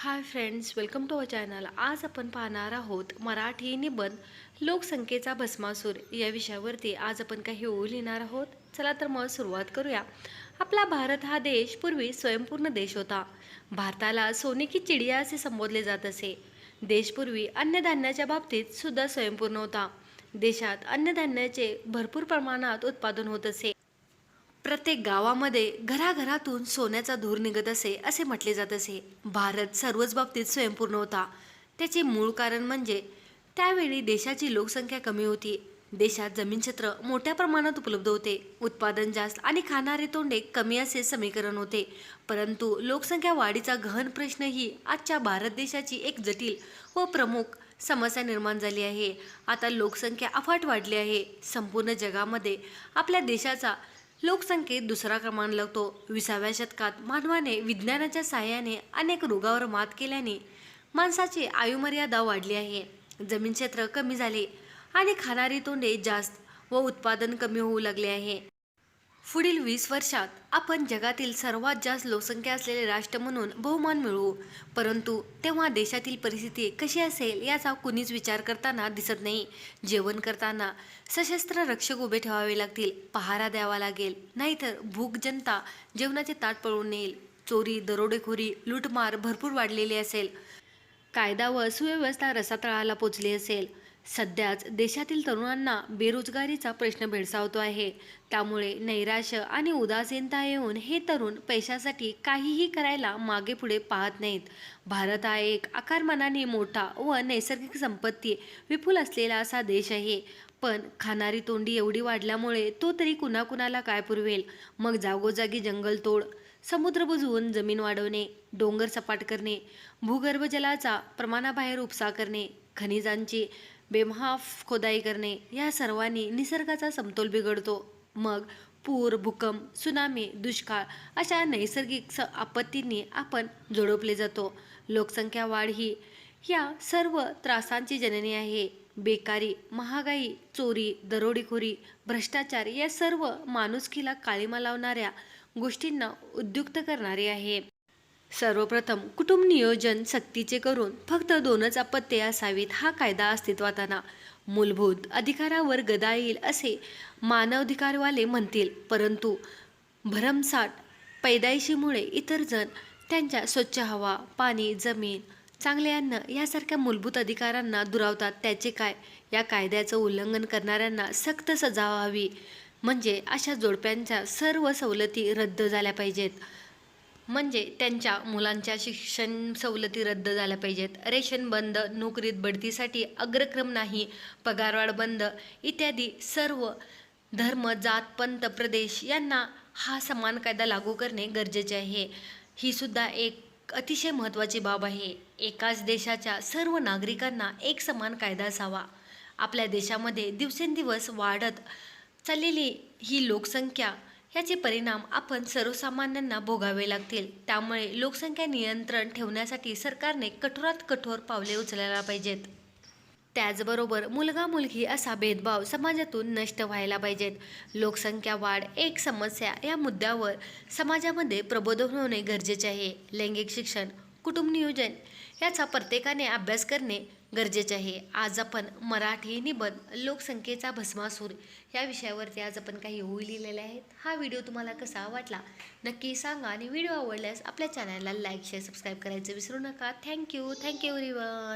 High friends, welcome to our channel. आज आपण पाहणार आहोत मराठी निबंध लोकसंख्येचा भस्मासूर या विषयावरती. आज आपण काही ओळ लिहिणार आहोत. चला तर मग सुरुवात करूया. आपला भारत हा देश पूर्वी स्वयंपूर्ण देश होता. भारताला सोने की चिडिया असे संबोधले जात असे. देश पूर्वी अन्नधान्याच्या बाबतीत सुद्धा स्वयंपूर्ण होता. देशात अन्नधान्याचे भरपूर प्रमाणात उत्पादन होत असे. प्रत्येक गावामध्ये घराघरातून सोन्याचा धूर निघत असे म्हटले जात असे. भारत सर्वच बाबतीत स्वयंपूर्ण होता. त्याचे मूळ कारण म्हणजे त्यावेळी देशाची लोकसंख्या कमी होती. देशात जमीन क्षेत्र मोठ्या प्रमाणात उपलब्ध होते. उत्पादन जास्त आणि खाणारे तोंडे कमी असे समीकरण होते. परंतु लोकसंख्या वाढीचा गहन प्रश्न ही आजच्या भारत देशाची एक जटिल व प्रमुख समस्या निर्माण झाली आहे. आता लोकसंख्या अफाट वाढली आहे. संपूर्ण जगामध्ये आपल्या देशाचा लोकसंख्येत दुसरा क्रमांक लागतो. 20व्या शतकात मानवाने विज्ञानाच्या साहाय्याने अनेक रोगावर मात केल्याने माणसाची आयुमर्यादा वाढली आहे. जमीन क्षेत्र कमी झाले आणि खाणारी तोंडे जास्त व उत्पादन कमी होऊ लागले आहे. पुढील 20 वर्षात आपण जगातील सर्वात जास्त लोकसंख्या असलेले राष्ट्र म्हणून बहुमान मिळवू. परंतु तेव्हा देशातील परिस्थिती कशी असेल याचा कुणीच विचार करताना दिसत नाही. जेवण करताना सशस्त्र रक्षक उभे ठेवावे लागतील. पहारा द्यावा लागेल, नाहीतर भूक जनता जेवणाचे ताट पळवून नेईल. चोरी, दरोडेखोरी, लूटमार भरपूर वाढलेली असेल. कायदा व सुव्यवस्था रसातळाला पोचली असेल. सध्याच देशातील तरुणांना बेरोजगारीचा प्रश्न भेडसावतो आहे. त्यामुळे नैराश्य आणि उदासीनता येऊन हे तरुण पैशासाठी काहीही करायला मागे पुढे पाहत नाहीत. भारत हा एक आकारमानाने मोठा व नैसर्गिक संपत्ती विपुल असलेला असा देश आहे. पण खाणारी तोंडी एवढी वाढल्यामुळे तो तरी कुणाकुणाला काय पुरवेल. मग जागोजागी जंगलतोड, समुद्र बुजवून जमीन वाढवणे, डोंगर सपाट करणे, भूगर्भ जलाचा प्रमाणाबाहेर उपसा करणे, खनिजांची बेमाफ खोदाई करणे, या सर्वांनी निसर्गाचा समतोल बिघडतो. मग पूर, भूकंप, सुनामी, दुष्काळ अशा नैसर्गिक आपत्तींनी आपण झोडपले जातो. लोकसंख्या वाढ ही या सर्व त्रासांची जननी आहे. बेकारी, महागाई, चोरी, दरोडेखोरी, भ्रष्टाचार या सर्व माणुसकीला काळिमा लावणाऱ्या गोष्टींना उद्युक्त करणारे आहे. सर्वप्रथम कुटुंब नियोजन सक्तीचे करून फक्त 2च अपत्ये असावीत हा कायदा अस्तित्वात आणा. मूलभूत अधिकारावर गदा येईल असे मानवाधिकारवाले म्हणतील. परंतु भरमसाठ पैदाइशीमुळे इतर जण त्यांच्या स्वच्छ हवा, पाणी, जमीन, चांगले अन्न यासारख्या मूलभूत अधिकारांना दुरावतात. त्याचे काय? या कायद्याचं उल्लंघन करणाऱ्यांना सक्त सजा व्हावी. म्हणजे अशा जोडप्यांच्या सर्व सवलती रद्द झाल्या पाहिजेत. म्हणजे त्यांच्या मुलांच्या शिक्षण सवलती रद्द झाल्या पाहिजेत. रेशन बंद, नोकरीत बढतीसाठी अग्रक्रम नाही, पगारवाढ बंद इत्यादी. सर्व धर्म, जात, पंथ, प्रदेश यांना हा समान कायदा लागू करणे गरजेचे आहे. ही सुद्धा एक अतिशय महत्त्वाची बाब आहे. एकाच देशाच्या सर्व नागरिकांना एक समान कायदा असावा. आपल्या देशामध्ये दिवसेंदिवस वाढत चाललेली ही लोकसंख्या याचे परिणाम आपण सर्वसामान्यांना भोगावे लागतील. त्यामुळे लोकसंख्या नियंत्रण ठेवण्यासाठी सरकारने कठोरात कठोर पावले उचलायला पाहिजेत. त्याचबरोबर मुलगा मुलगी असा भेदभाव समाजातून नष्ट व्हायला पाहिजेत. लोकसंख्या वाढ एक समस्या या मुद्द्यावर समाजामध्ये प्रबोधन होणे गरजेचे आहे. लैंगिक शिक्षण, कुटुंब नियोजन याचा प्रत्येकाने अभ्यास करणे गरजेचे आहे. आज आपण मराठी निबंध लोकसंख्येचा भस्मासूर या विषयावरती आज आपण काही ओळी लिहिलेल्या आहेत. हा व्हिडिओ तुम्हाला कसा वाटला नक्की सांगा आणि व्हिडिओ आवडल्यास आपल्या चॅनलला लाईक, शेअर, सबस्क्राईब करायचं विसरू नका. Thank you everyone.